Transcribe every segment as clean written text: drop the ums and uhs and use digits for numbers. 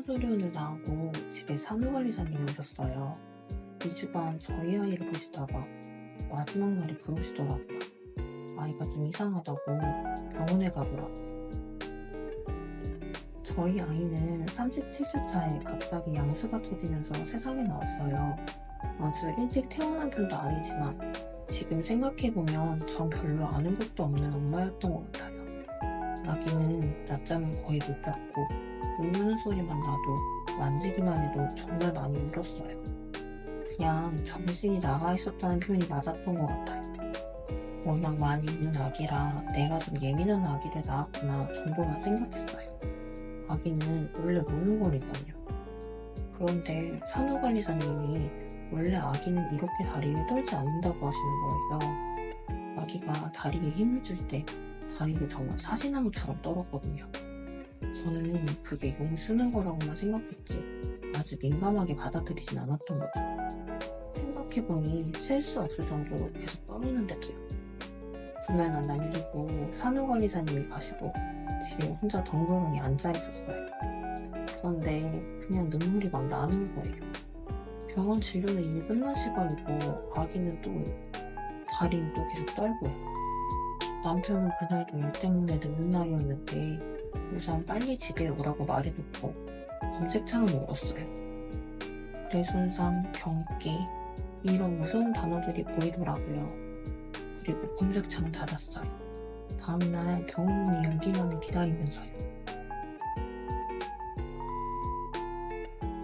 산후조리원을 나오고 집에 산후관리사님이 오셨어요. 2주간 저희 아이를 보시다가 마지막 날에 그러시더라고요. 아이가 좀 이상하다고 병원에 가보라고요. 저희 아이는 37주 차에 갑자기 양수가 터지면서 세상에 나왔어요. 아주 일찍 태어난 편도 아니지만 지금 생각해보면 전 별로 아는 것도 없는 엄마였던 것 같아요. 아기는 낮잠은 거의 못 잤고 우는 소리만 나도 만지기만 해도 정말 많이 울었어요. 그냥 정신이 나가 있었다는 표현이 맞았던 것 같아요. 워낙 많이 우는 아기라 내가 좀 예민한 아기를 낳았구나 정도만 생각했어요. 아기는 원래 우는 거니까요. 그런데 산후관리사님이 원래 아기는 이렇게 다리를 떨지 않는다고 하시는 거예요. 아기가 다리에 힘을 줄 때 다리를 정말 사시나무처럼 떨었거든요. 저는 그게 용 쓰는 거라고만 생각했지 아주 민감하게 받아들이진 않았던 거죠. 생각해보니 셀 수 없을 정도로 계속 떨었는데도요. 그날만 남기고 산후관리사님이 가시고 집에 혼자 덩그러니 앉아있었어요. 그런데 그냥 눈물이 막 나는 거예요. 병원 진료는 이미 끝난 시간이고 아기는 또 다리는 또 계속 떨고요. 남편은 그날도 일 때문에 늦는 날이었는데 우선 빨리 집에 오라고 말해놓고 검색창을 열었어요. 뇌손상, 경기 이런 무서운 단어들이 보이더라고요. 그리고 검색창을 닫았어요. 다음날 병원 문이 열기만을 기다리면서요.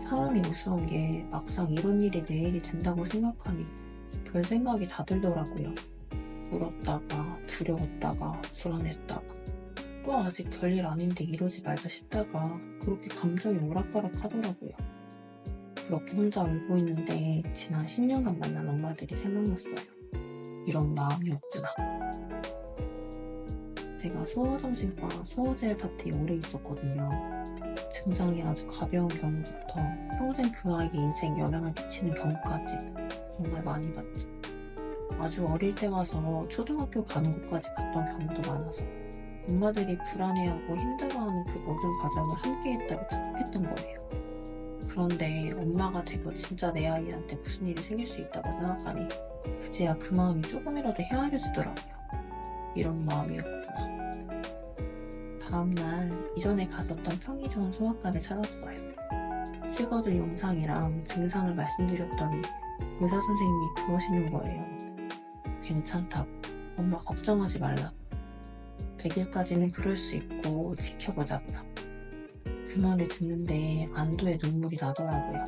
사람이 무서운 게 막상 이런 일이 내일이 된다고 생각하니 별 생각이 다 들더라고요. 울었다가 두려웠다가 불안했다가 또 아직 별일 아닌데 이러지 말자 싶다가 그렇게 감정이 오락가락 하더라고요. 그렇게 혼자 울고 있는데 지난 10년간 만난 엄마들이 생각났어요. 이런 마음이었구나. 제가 소아정신과 소아제일 파트에 오래 있었거든요. 증상이 아주 가벼운 경우부터 평생 그 아이의 인생에 영향을 미치는 경우까지 정말 많이 봤죠. 아주 어릴 때 와서 초등학교 가는 곳까지 봤던 경우도 많아서 엄마들이 불안해하고 힘들어하는 그 모든 과정을 함께 했다고 착각했던 거예요. 그런데 엄마가 되고 진짜 내 아이한테 무슨 일이 생길 수 있다고 생각하니 그제야 그 마음이 조금이라도 헤아려지더라고요. 이런 마음이었구나. 다음날 이전에 갔었던 평이 좋은 소아과를 찾았어요. 찍어둔 영상이랑 증상을 말씀드렸더니 의사 선생님이 그러시는 거예요. 괜찮다고, 엄마 걱정하지 말라고. 100일까지는 그럴 수 있고 지켜보자고요. 그 말을 듣는데 안도의 눈물이 나더라고요.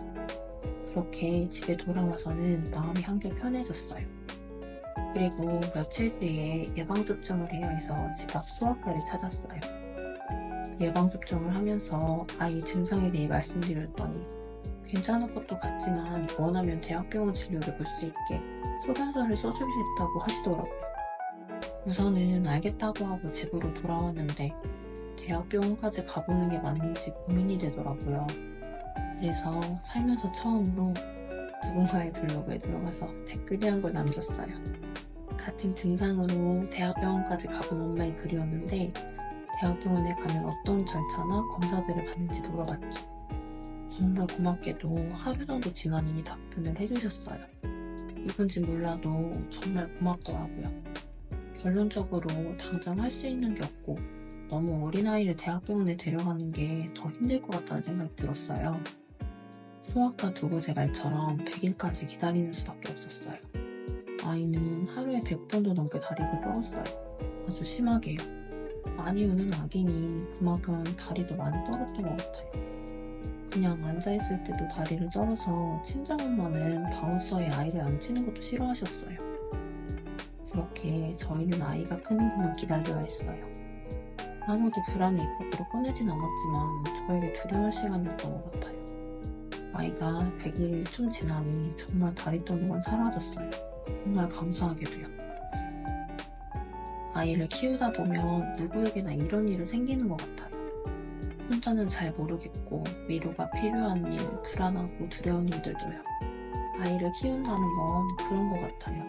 그렇게 집에 돌아와서는 마음이 한결 편해졌어요. 그리고 며칠 뒤에 예방접종을 해야 해서 집 앞 소아과를 찾았어요. 예방접종을 하면서 아이 증상에 대해 말씀드렸더니 괜찮을 것도 같지만 원하면 대학병원 진료를 볼 수 있게 소견서를 써주겠다고 하시더라고요. 우선은 알겠다고 하고 집으로 돌아왔는데 대학병원까지 가보는 게 맞는지 고민이 되더라고요. 그래서 살면서 처음으로 누군가의 블로그에 들어가서 댓글이 한 걸 남겼어요. 같은 증상으로 대학병원까지 가본 엄마의 글이었는데 대학병원에 가면 어떤 절차나 검사들을 받는지 물어봤죠. 정말 고맙게도 하루 정도 지나니 답변을 해주셨어요. 누군지 몰라도 정말 고맙더라고요. 결론적으로 당장 할 수 있는 게 없고 너무 어린아이를 대학병원에 데려가는 게 더 힘들 것 같다는 생각이 들었어요. 소아과 두 곳의 말처럼 100일까지 기다리는 수밖에 없었어요. 아이는 하루에 100번도 넘게 다리를 떨었어요. 아주 심하게요. 많이 우는 아기니 그만큼 다리도 많이 떨었던 것 같아요. 그냥 앉아있을 때도 다리를 떨어서 친정엄마는 바운서에 아이를 앉히는 것도 싫어하셨어요. 그렇게 저희는 아이가 크는 것만 기다려야 했어요. 아무도 불안을 입 밖으로 꺼내진 않았지만 저에게 두려운 시간이었던 것 같아요. 아이가 100일 좀 지나니 정말 다리 떠는 건 사라졌어요. 정말 감사하게도요. 아이를 키우다 보면 누구에게나 이런 일은 생기는 것 같아요. 혼자는 잘 모르겠고 위로가 필요한 일, 불안하고 두려운 일들도요. 아이를 키운다는 건 그런 것 같아요.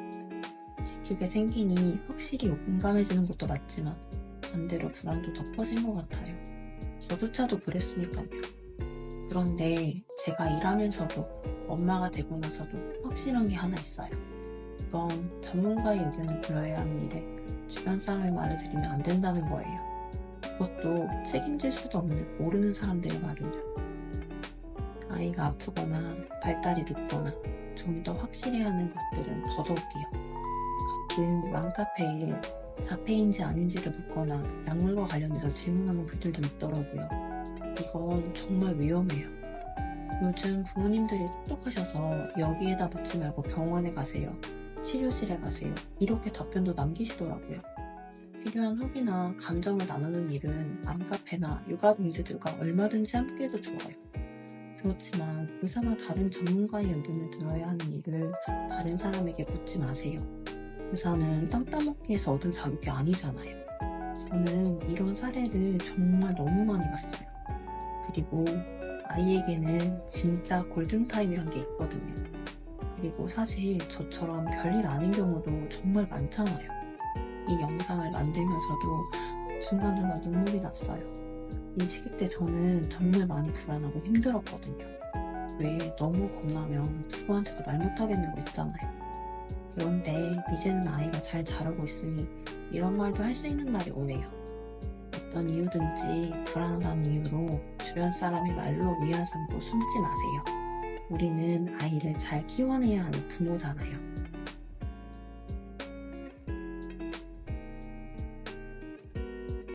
지키게 생기니 확실히 용감해지는 것도 맞지만 반대로 불안도 더 커진 것 같아요. 저조차도 그랬으니까요. 그런데 제가 일하면서도 엄마가 되고 나서도 확실한 게 하나 있어요. 그건 전문가의 의견을 들어야 하는 일에 주변 사람의 말을 들으면 안 된다는 거예요. 그것도 책임질 수도 없는 모르는 사람들의 말은요. 아이가 아프거나 발달이 늦거나 좀 더 확실해야 하는 것들은 더더욱이요. 가끔 맘카페에 자폐인지 아닌지를 묻거나 약물과 관련해서 질문하는 글들도 있더라고요. 이건 정말 위험해요. 요즘 부모님들이 똑똑하셔서 여기에다 묻지 말고 병원에 가세요. 치료실에 가세요. 이렇게 답변도 남기시더라고요. 필요한 후기나 감정을 나누는 일은 맘카페나 육아공지들과 얼마든지 함께해도 좋아요. 그렇지만 의사나 다른 전문가의 의견을 들어야 하는 일을 다른 사람에게 묻지 마세요. 의사는 땅 따먹기 위해서 얻은 자격이 아니잖아요. 저는 이런 사례를 정말 너무 많이 봤어요. 그리고 아이에게는 진짜 골든타임이란 게 있거든요. 그리고 사실 저처럼 별일 아닌 경우도 정말 많잖아요. 이 영상을 만들면서도 중간중간 눈물이 났어요. 이 시기 때 저는 정말 많이 불안하고 힘들었거든요. 왜 너무 겁나면 누구한테도 말 못하겠는 거 있잖아요. 그런데 이제는 아이가 잘 자라고 있으니 이런 말도 할 수 있는 날이 오네요. 어떤 이유든지 불안하다는 이유로 주변 사람의 말로 위안 삼고 숨지 마세요. 우리는 아이를 잘 키워내야 하는 부모잖아요.